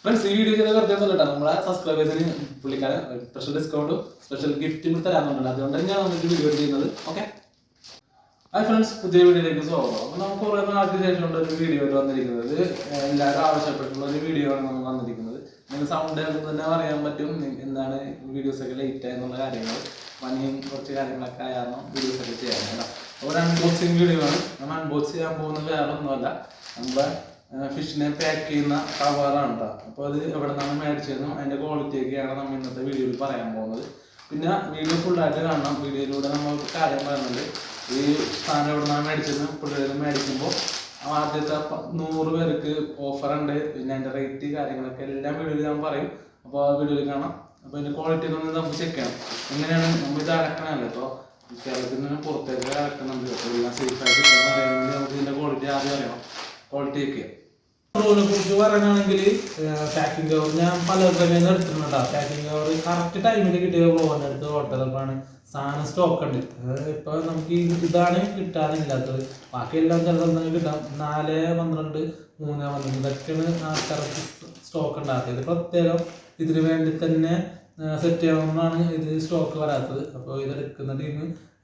Friends, ഈ video ചെയ്ത വെറുതെ ഒന്നുമില്ല. നമ്മളെ സബ്സ്ക്രൈബേഴ്സിന് പുള്ളിക്കാരൻ സ്പെഷ്യൽ ഡിസ്കൗണ്ടും സ്പെഷ്യൽ ഗിഫ്റ്റും തരാമെന്നുണ്ട്. അതുകൊണ്ട് തന്നെയാണ് നമുക്ക് വീഡിയോ ചെയ്യുന്നത്. ഓക്കെ, ഹായ് ഫ്രണ്ട്സ്, പുതിയ വീഡിയോയിലേക്ക് സ്വാഗതം. അപ്പോൾ നമുക്ക് കുറേ നാൾക്ക് ശേഷമുള്ള ഒരു വീഡിയോയിൽ വന്നിരിക്കുന്നത് എല്ലാവരും ആവശ്യപ്പെട്ടുള്ള ഒരു വീഡിയോ ആണ് നമ്മൾ വന്നിരിക്കുന്നത്. നിങ്ങൾക്ക് സൗണ്ട് തന്നെ അറിയാൻ പറ്റും എന്താണ് വീഡിയോസൊക്കെ ലേറ്റ് ആയെന്നുള്ള കാര്യങ്ങൾ. പനിയും കുറച്ച് കാര്യങ്ങളൊക്കെ ആയിരുന്നു വീഡിയോസൊക്കെ ചെയ്യാറുണ്ട്. അപ്പോൾ ഒരു അൺബോക്സിങ് വീഡിയോ ആണ്. നമ്മൾ അൺബോക്സ് ചെയ്യാൻ പോകുന്നത് വേറെ ഒന്നുമല്ല, നമ്മുടെ ഫിഷിനെ പാക്ക് ചെയ്യുന്ന കവറാണ് കേട്ടോ. അപ്പോൾ അത് എവിടെ നിന്നാണ് മേടിച്ചതെന്നും അതിൻ്റെ ക്വാളിറ്റിയൊക്കെയാണ് നമ്മൾ ഇന്നത്തെ വീഡിയോയിൽ പറയാൻ പോകുന്നത്. പിന്നെ വീഡിയോ ഫുള്ളായിട്ട് കാണണം. വീഡിയോയിലൂടെ നമ്മൾ കാര്യം പറയുന്നുണ്ട്. ഈ സാധനം എവിടെ നിന്നാണ് മേടിച്ചതെന്ന് പിള്ളേർ മേടിക്കുമ്പോൾ ആദ്യത്തെ 100 പേർക്ക് ഓഫറുണ്ട്. പിന്നെ അതിൻ്റെ റേറ്റ് കാര്യങ്ങളൊക്കെ എല്ലാം വീഡിയോയിൽ ഞാൻ പറയും. അപ്പോൾ ആ വീഡിയോയിൽ കാണാം. അപ്പോൾ അതിൻ്റെ ക്വാളിറ്റി ഒന്ന് നമുക്ക് ചെക്ക് ചെയ്യണം. എങ്ങനെയാണ് നമ്മൾ ഇത് അടക്കണമല്ലോ. ഇപ്പോൾ കേരളത്തിൽ നിന്ന് പുറത്തേക്ക് അടക്കുന്നുണ്ട്. അപ്പോൾ എല്ലാം സേഫായിട്ട് കിട്ടുമെന്ന് അറിയാൻ വേണ്ടി നമുക്ക് ഇതിൻ്റെ ക്വാളിറ്റി ആദ്യം അറിയണം. ക്വാളിറ്റിയൊക്കെ റോളിനെ കുറിച്ച് പറയുകയാണെങ്കിൽ പാക്കിംഗ് കവർ ഞാൻ പലർക്കും എടുത്തിട്ടുണ്ടോ. പാക്കിംഗ് കവർ കറക്റ്റ് ടൈമിൽ കിട്ടിയ റോളിൻ്റെ അടുത്ത് ഓട്ടതപ്പാണ്. സാധനം സ്റ്റോക്ക് ഉണ്ട്. ഇപ്പോൾ നമുക്ക് ഇതാണ് കിട്ടാനില്ലാത്തത്. ബാക്കി എല്ലാം ചില സ്ഥലത്ത് കിട്ടാം. 4-12, 3-12 ഇതൊക്കെയാണ് കറക്റ്റ് സ്റ്റോക്ക് ഉണ്ടാക്കിയത്. പ്രത്യേകം ഇതിന് വേണ്ടി തന്നെ സെറ്റ് ചെയ്യണമെന്നാണ് ഇത് സ്റ്റോക്ക് വരാത്തത്. അപ്പോൾ ഇതെടുക്കുന്ന ടീം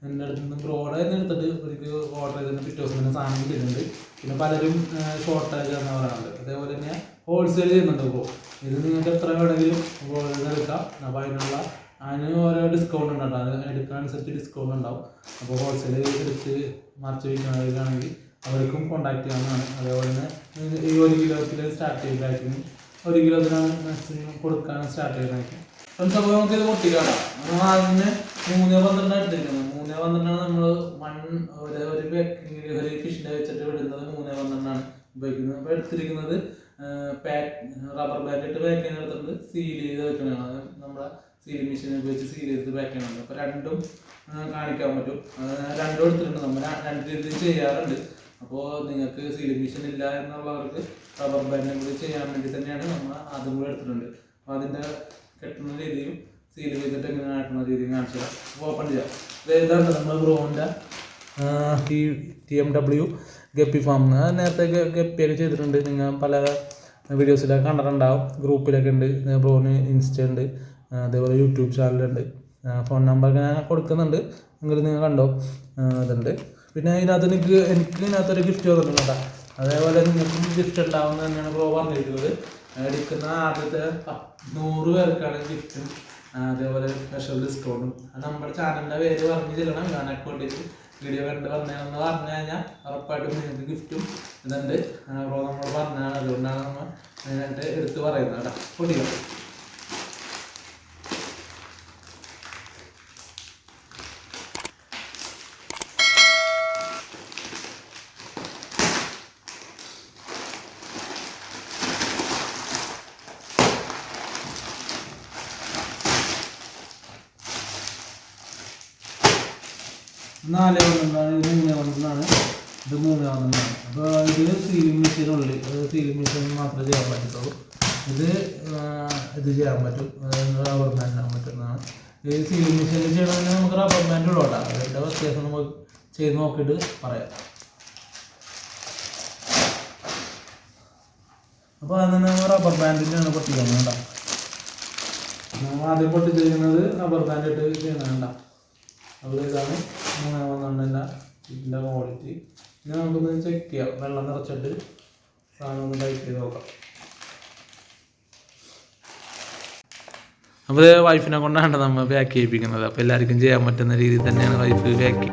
എൻ്റെ അടുത്ത് നിന്ന് ബ്രോഡ് തന്നെ എടുത്തിട്ട് എനിക്ക് ഓർഡർ ചെയ്തിട്ട് പിറ്റേ ദിവസം തന്നെ സാധനം കിട്ടുന്നുണ്ട്. പിന്നെ പലരും ഷോർട്ടേജ് എന്ന് പറയാറുണ്ട്. അതേപോലെ തന്നെ ഹോൾസെയിൽ ചെയ്യുന്നുണ്ട്. ഇപ്പോൾ ഇത് നിങ്ങൾക്ക് എത്ര വേണമെങ്കിലും ഹോൾസെയിൽ എടുക്കാം. അപ്പോൾ അതിന് ഓരോ ഡിസ്കൗണ്ട് ഉണ്ടാവും. അത് എടുക്കാനനുസരിച്ച് ഡിസ്കൗണ്ട് ഉണ്ടാവും. അപ്പോൾ ഹോൾസെയിൽ എടുത്ത് മറിച്ച് വയ്ക്കുന്നവർക്കാണെങ്കിൽ അവർക്കും കോൺടാക്ട് ചെയ്യാവുന്നതാണ്. അതേപോലെ തന്നെ ഈ 1 കിലോത്തിൽ സ്റ്റാർട്ട് ചെയ്തായിരിക്കും 1 കിലോത്തിനാണ് മാക്സിമം കൊടുക്കാൻ സ്റ്റാർട്ട് ചെയ്തായിരിക്കും. അപ്പോൾ നമുക്ക് ഇത് പൊട്ടിക്കാണ്. നമ്മൾ അതിന് 3-12 എടുത്തിരിക്കുന്നത്. 3-12 നമ്മൾ ഒരു പാക്കിങ്ങിൽ ഒരു ഫിഷിനെ വെച്ചിട്ട് വിടുന്നത് 3-12 ഉപയോഗിക്കുന്നത്. അപ്പോൾ എടുത്തിരിക്കുന്നത് റബ്ബർ ബാൻഡ് ഇട്ട് പാക്ക് ചെയ്യാൻ എടുത്തിട്ടുണ്ട്. സീൽ ചെയ്ത് വെക്കുന്നതാണ്. നമ്മുടെ സീലിംഗ് മെഷീൻ ഉപയോഗിച്ച് സീൽ ചെയ്ത് പാക്ക് ചെയ്യണത്. അപ്പോൾ രണ്ടും കാണിക്കാൻ പറ്റും. രണ്ടും എടുത്തിട്ടുണ്ട്. നമ്മൾ 2 രീതിയിൽ ചെയ്യാറുണ്ട്. അപ്പോൾ നിങ്ങൾക്ക് സീലിംഗ് മെഷീൻ ഇല്ല എന്നുള്ളവർക്ക് റബ്ബർ ബാൻഡും കൂടി ചെയ്യാൻ വേണ്ടി തന്നെയാണ് നമ്മൾ അതും കൂടി എടുത്തിട്ടുണ്ട്. അപ്പോൾ അതിൻ്റെ കെട്ടുന്ന രീതിയും സീൽ ചെയ്തിട്ട് എങ്ങനെ ആട്ടുന്ന രീതിയും കാണിച്ചത്. അപ്പോൾ ഓപ്പൺ ചെയ്യാം. ഇതാണ് നമ്മുടെ ബ്രോൻ്റെ TMW ഗപ്പി ഫാം. നേരത്തെ ഗപ്പിയൊക്കെ ചെയ്തിട്ടുണ്ട്. നിങ്ങൾ പല വീഡിയോസിലൊക്കെ കണ്ടിട്ടുണ്ടാവും. ഗ്രൂപ്പിലൊക്കെ ഉണ്ട്. ബ്രോന് ഇൻസ്റ്റ ഉണ്ട്, അതേപോലെ യൂട്യൂബ് ചാനലുണ്ട്. ഫോൺ നമ്പറൊക്കെ ഞാൻ കൊടുക്കുന്നുണ്ട്. എങ്കിലും നിങ്ങൾ കണ്ടോ അതുണ്ട്. പിന്നെ ഇതിനകത്ത് എനിക്ക് ഇതിനകത്തൊരു ഗിഫ്റ്റ് വന്നിട്ടുണ്ട് കേട്ടോ. അതേപോലെ നിങ്ങൾക്കും ഗിഫ്റ്റ് ഉണ്ടാവുമെന്ന് തന്നെയാണ് ബ്രോ പറഞ്ഞിരിക്കുന്നത്. എടുക്കുന്ന ആദ്യത്തെ 100 പേർക്കാണ് ഗിഫ്റ്റും അതേപോലെ സ്പെഷ്യൽ ഡിസ്കൗണ്ടും. നമ്മുടെ ചാനലിൻ്റെ പേര് പറഞ്ഞ് ചെല്ലണം. ഞാൻ അക്കൗണ്ടിൽ വീഡിയോ കണ്ട് പറഞ്ഞതെന്ന് പറഞ്ഞു കഴിഞ്ഞാൽ ഉറപ്പായിട്ടും നിങ്ങൾക്ക് ഗിഫ്റ്റും ഇതുണ്ട്. ബ്രോ നമ്മൾ പറഞ്ഞതാണ്. അതുകൊണ്ടാണ് നമ്മൾ മെയിനായിട്ട് എടുത്ത് പറയുന്നത് കേട്ടോ. പൊട്ടിക്കാം. ഇത് 3-1 ഇത് 3-1. അപ്പോൾ ഇത് സീലിംഗ് മെഷീനുള്ളിൽ സീലിംഗ് മെഷീൻ മാത്രമേ ചെയ്യാൻ പറ്റത്തുള്ളൂ. ഇത് ചെയ്യാൻ പറ്റും. റബ്ബർ ബാൻഡ് ആകാൻ പറ്റുന്നതാണ്. ഈ സീലിംഗ് മെഷീനിൽ ചെയ്യണമെങ്കിൽ നമുക്ക് റബ്ബർ ബാൻഡ് ഉള്ളോട്ടാ. അതിൻ്റെ വ്യത്യാസം നമുക്ക് ചെയ്ത് നോക്കിയിട്ട് പറയാം. അപ്പോൾ അത് തന്നെ റബ്ബർ ബാൻഡിൻ്റെയാണ് പൊട്ടിക്കുന്നത് കേട്ടോ. നമ്മൾ ആദ്യം പൊട്ടിച്ചിരിക്കുന്നത് റബ്ബർ ബാൻഡ് ഇട്ട് ചെയ്യുന്നത് കേട്ടോ. അപ്പോൾ ഇതാണ് 3-1 ഇതിൻ്റെ ക്വാളിറ്റി. ഇനി നമുക്കൊന്ന് ചെക്ക് ചെയ്യാം. വെള്ളം നിറച്ചിട്ട് സാധനം ഒന്ന് ടൈറ്റ് ചെയ്ത് നോക്കാം. അപ്പോൾ വൈഫിനെ കൊണ്ടാണ് നമ്മൾ പാക്ക് ചെയ്യിപ്പിക്കുന്നത്. അപ്പോൾ എല്ലാവർക്കും ചെയ്യാൻ പറ്റുന്ന രീതിയിൽ തന്നെയാണ് വൈഫ് പാക്ക്.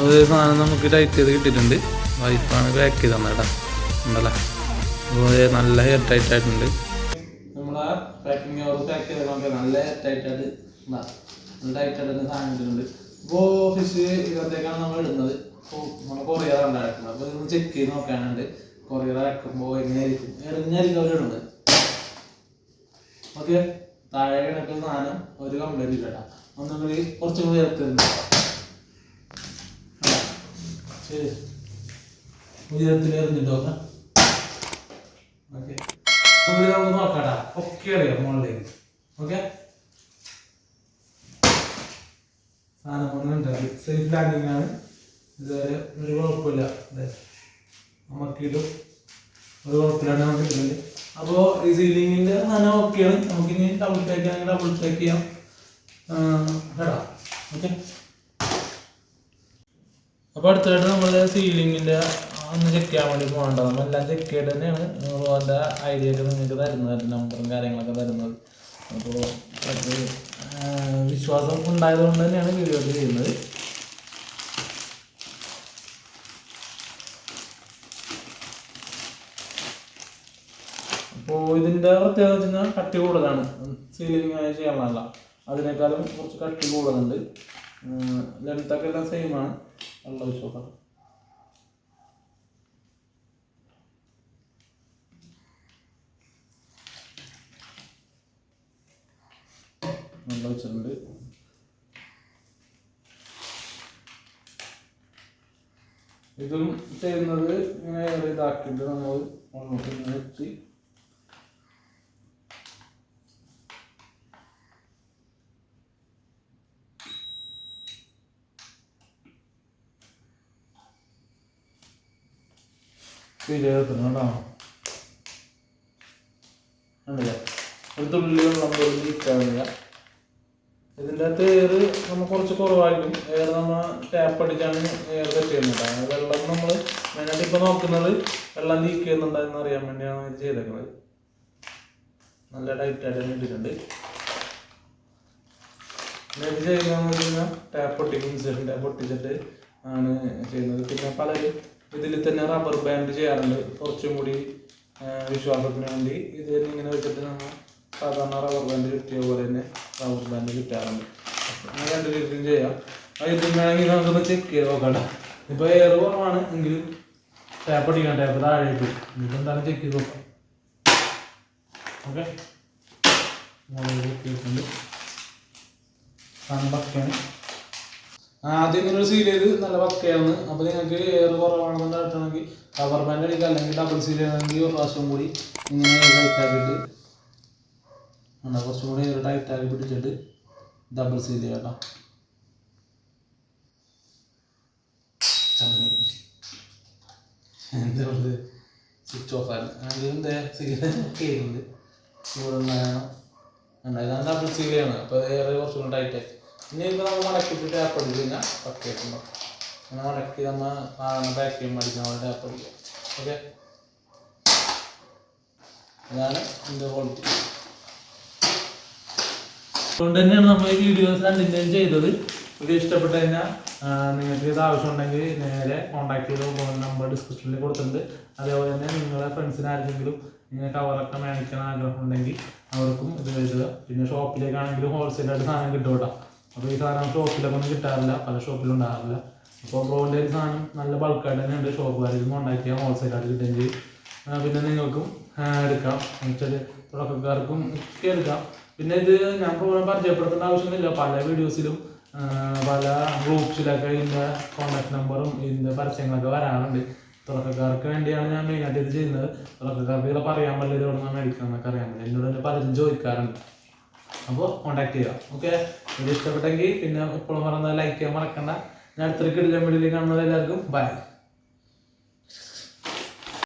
അത് സാധനം നമുക്ക് ടൈറ്റ് ചെയ്ത് കിട്ടിയിട്ടുണ്ട്. വൈഫാണ് പാക്ക് ചെയ്ത് തന്നെ കേട്ടോ. ഉണ്ടല്ലേ. അപ്പോൾ നല്ല ഹെയർ ടൈറ്റ് ആയിട്ടുണ്ട്. നമ്മളെ പാക്കിങ് കവർ പാക്ക് ചെയ്ത് നോക്കിയാൽ നല്ല ഹെയർ ടൈറ്റായിട്ട് നല്ല ടൈറ്റായിട്ട് സാധനം ഇട്ടിട്ടുണ്ട്. ഇപ്പോൾ ഫിഷ് ഇതിനകത്തേക്കാണ് നമ്മൾ ഇടുന്നത്. അപ്പോൾ നമ്മൾ കൊറിയറാണ് അടക്കുന്നത്. അപ്പോൾ ഇതൊന്ന് ചെക്ക് ചെയ്ത് നോക്കാനുണ്ട്. കൊറിയർ അടക്കുമ്പോൾ എങ്ങനെയായിരിക്കും അവരിടുന്നത്. ഓക്കെ, താഴെ കിടക്കുന്ന സാധനം ഒരു കംപ്ലൈൻറ്റ് ഇല്ല കേട്ടോ. ഒന്നും കൂടി കുറച്ചും കൂടി എടുത്തിട്ടുണ്ട്. ഉയരത്തിൽ എറിഞ്ഞിട്ട് നോക്കാം. ഓക്കെ, നമുക്ക് നോക്കാട്ടാ. ഒക്കെ അറിയാം മുകളിലേക്ക്. ഓക്കെ, സാധനം ഒന്നുണ്ട്, സേഫ് ലാൻഡിങ് ആണ്. ഇതുവരെ ഒരു കുഴപ്പമില്ല, നമുക്കിതും ഒരു കുഴപ്പമില്ലാണ്ട് നമുക്ക് ഇട്ടുണ്ട്. അപ്പോൾ ഈ സീലിങ്ങിൻ്റെ സാധനം ഓക്കെയാണ്. നമുക്കിനി ഡബിൾ ടേക്ക് ആണെങ്കിൽ ഡബിൾ ടേക്ക് ചെയ്യാം. കേടാ. ഓക്കെ, അപ്പോൾ അടുത്തായിട്ട് നമ്മൾ സീലിങ്ങിൻ്റെ ഒന്ന് ചെക്ക് ചെയ്യാൻ വേണ്ടി പോകേണ്ടത്. നമ്മളെല്ലാം ചെക്ക് ചെയ്തിട്ട് തന്നെയാണ് അതിൻ്റെ ഐഡിയ ഒക്കെ നിങ്ങൾക്ക് തരുന്നത്, നമ്പറും കാര്യങ്ങളൊക്കെ തരുന്നത്. അപ്പോൾ അത് വിശ്വാസം ഉണ്ടായതുകൊണ്ട് തന്നെയാണ് വീഡിയോ ചെയ്യുന്നത്. അപ്പോൾ ഇതിൻ്റെ പ്രത്യേകത വെച്ച് കഴിഞ്ഞാൽ കട്ടി കൂടുതലാണ്. സീലിംഗ് ചെയ്യാനുള്ള അതിനേക്കാളും കുറച്ച് കട്ടി കൂടുതലുണ്ട്. ലെങ്ത്തൊക്കെ എല്ലാം സെയിമാണ്. നല്ല വിശ്വാസം. നല്ല വെച്ചിട്ടുണ്ട്. ഇതും ചെയ്യുന്നത് ഇങ്ങനെ ഇതാക്കിയിട്ട് നമ്മൾ മുന്നോട്ട് ഇങ്ങനെ വെച്ച് കേട്ടോ. ഉണ്ടല്ലേ, ഒരു തുള്ളി വെള്ളം പോലും ലീക്കാവില്ല. ഇതിൻ്റെ അകത്ത് എയർ നമ്മൾ കുറച്ച് കുറവായിരിക്കും. എയർ നമ്മൾ ടാപ്പ് അടിച്ചാണ് എയർ സെറ്റ് ചെയ്യുന്നുണ്ട്. വെള്ളം നമ്മൾ മെയിനായിട്ട് ഇപ്പോൾ നോക്കുന്നത് വെള്ളം ലീക്ക് ചെയ്യുന്നുണ്ടെന്ന് അറിയാൻ വേണ്ടിയാണ് ഇത് ചെയ്തേക്കുന്നത്. നല്ല ടൈറ്റായിട്ട് തന്നെ ഇട്ടിട്ടുണ്ട്. ഇത് ചെയ്യുന്നതെന്ന് വെച്ച് കഴിഞ്ഞാൽ ടാപ്പ് ഒട്ടിക്കും, ഇൻസുലേഷൻ ടാപ്പ് ഒട്ടിച്ചിട്ട് ആണ് ചെയ്യുന്നത്. പിന്നെ പലരും ഇതിൽ തന്നെ റബ്ബർ ബാൻഡ് ചെയ്യാറുണ്ട്, കുറച്ചും കൂടി വിശ്വാസത്തിന് വേണ്ടി. ഇത് ഇങ്ങനെ വെച്ചിട്ട് നമ്മൾ സാധാരണ റബ്ബർ ബാൻഡ് കിട്ടിയ പോലെ തന്നെ റബ്ബർ ബാൻഡ് കിട്ടാറുണ്ട്. അങ്ങനെ രണ്ട് രീതിയിലും ചെയ്യാം. ഇത് വേണമെങ്കിൽ നമുക്കൊന്ന് ചെക്ക് ചെയ്ത് നോക്കണ്ട. ഇപ്പോൾ എയർ കുറവാണ് എങ്കിലും ടാപ്പ് അടിക്കാം, ടാപ്പ് താഴേക്ക്. ഇതിപ്പോൾ എന്തായാലും ചെക്ക് ചെയ്ത് നോക്കാം. ഓക്കെ, ഉണ്ട് പക്കയാണ്. ആദ്യം ഇങ്ങനെ ഒരു സീൽ ചെയ്ത് നല്ല പക്കയാണ്. അപ്പോൾ നിങ്ങൾക്ക് എയർ കുറവാണെന്ന് ഡൗട്ടാണെങ്കിൽ റബ്ബർ ബാൻഡ് അടിക്കുക, അല്ലെങ്കിൽ ഡബിൾ സീൽ ചെയ്യണമെങ്കിൽ ഒരു പ്രാവശ്യം കൂടി ഇങ്ങനെ ടൈറ്റ് ആക്കിയിട്ട് കുറച്ചും കൂടി എയർ ടൈറ്റ് ആക്കി പിടിച്ചിട്ട് ഡബിൾ സീൽ ചെയ്യാം കേട്ടോ. എന്താ പറയുക, സ്വിച്ച് ഓഫ് ആണ്. എന്താ സീൽ ചെയ്യുന്നുണ്ട് ഇവിടെ വേണം. ഇതാണ് ഡബിൾ സീൽ ചെയ്യണം. അപ്പോൾ എയർ കുറച്ചും കൂടി ടൈറ്റ് ആയി. ഇനി ഇപ്പോൾ നമ്മൾ മടക്കിയിട്ട് ടാപ്പ് അടിച്ച് കഴിഞ്ഞാൽ പക്കയായിട്ടുണ്ടോ. അങ്ങനെ മടക്കി നമ്മൾ പാക്ക് ചെയ്യുമ്പോൾ അടിക്കാൻ വേണ്ടി ടാപ്പ് അടിക്കുക. ഓക്കെ, ഇതാണ് ഇതിൻ്റെ ക്വാളിറ്റി. അതുകൊണ്ട് തന്നെയാണ് നമ്മൾ ഈ വീഡിയോസ് കണ്ടിന്യൂ ചെയ്തത്. വീഡിയോ ഇഷ്ടപ്പെട്ട് കഴിഞ്ഞാൽ നിങ്ങൾക്ക് ഇത് ആവശ്യമുണ്ടെങ്കിൽ നേരെ കോൺടാക്ട് ചെയ്ത് ഫോൺ നമ്പർ ഡിസ്ക്രിപ്ഷനിൽ കൊടുത്തിട്ടുണ്ട്. അതേപോലെ തന്നെ നിങ്ങളെ ഫ്രണ്ട്സിന് ആരെങ്കിലും ഇങ്ങനെ കവറൊക്കെ മേടിക്കാൻ ആഗ്രഹം ഉണ്ടെങ്കിൽ അവർക്കും ഇത് എഴുതുക. പിന്നെ ഷോപ്പിലേക്കാണെങ്കിലും ഹോൾസെയിലായിട്ട് സാധനം കിട്ടും കേട്ടോ. അപ്പോൾ ഈ സാധനം ഷോപ്പിലൊക്കെ ഒന്നും കിട്ടാറില്ല, പല ഷോപ്പിലും ഉണ്ടാകാറില്ല. അപ്പോൾ ബ്രോൻ്റെ ഒരു സാധനം നല്ല ബൾക്കായിട്ട് തന്നെ ഉണ്ട്. ഷോപ്പുകാരിൽ നിന്ന് കോൺടാക്ട് ചെയ്യാം, ഹോൾസെയിലായിട്ട് കിട്ടുകയും ചെയ്യും. പിന്നെ നിങ്ങൾക്കും എടുക്കാം, എന്നുവെച്ചാൽ തുടക്കക്കാർക്കും ഒക്കെ എടുക്കാം. പിന്നെ ഇത് ഞാൻ പരിചയപ്പെടുത്തേണ്ട ആവശ്യമൊന്നുമില്ല. പല വീഡിയോസിലും പല ഗ്രൂപ്പ്സിലൊക്കെ ഇതിൻ്റെ കോൺടാക്ട് നമ്പറും ഇതിൻ്റെ പരസ്യങ്ങളൊക്കെ വരാറുണ്ട്. തുടക്കക്കാർക്ക് വേണ്ടിയാണ് ഞാൻ മെയിനായിട്ട് ഇത് ചെയ്യുന്നത്. തുടക്കക്കാർക്ക് ഇതിലൊക്കെ അറിയാൻ പറ്റില്ല, ഇത് എവിടെ നിന്നാണ് മേടിക്കണമെന്നൊക്കെ അറിയാൻ പറ്റില്ല. എന്നോട് തന്നെ പലരും ചോദിക്കാറുണ്ട്. അപ്പോൾ കോൺടാക്ട് ചെയ്യുക. ഓക്കെ, ഇത് ഇഷ്ടപ്പെട്ടെങ്കിൽ പിന്നെ എപ്പോഴും പറഞ്ഞാൽ ലൈക്ക് ചെയ്യാൻ മറക്കണ്ട. ഞാൻ അടുത്തൊരു കിടിലൻ വീഡിയോയിൽ കാണുന്നത് എല്ലാവർക്കും ബൈ.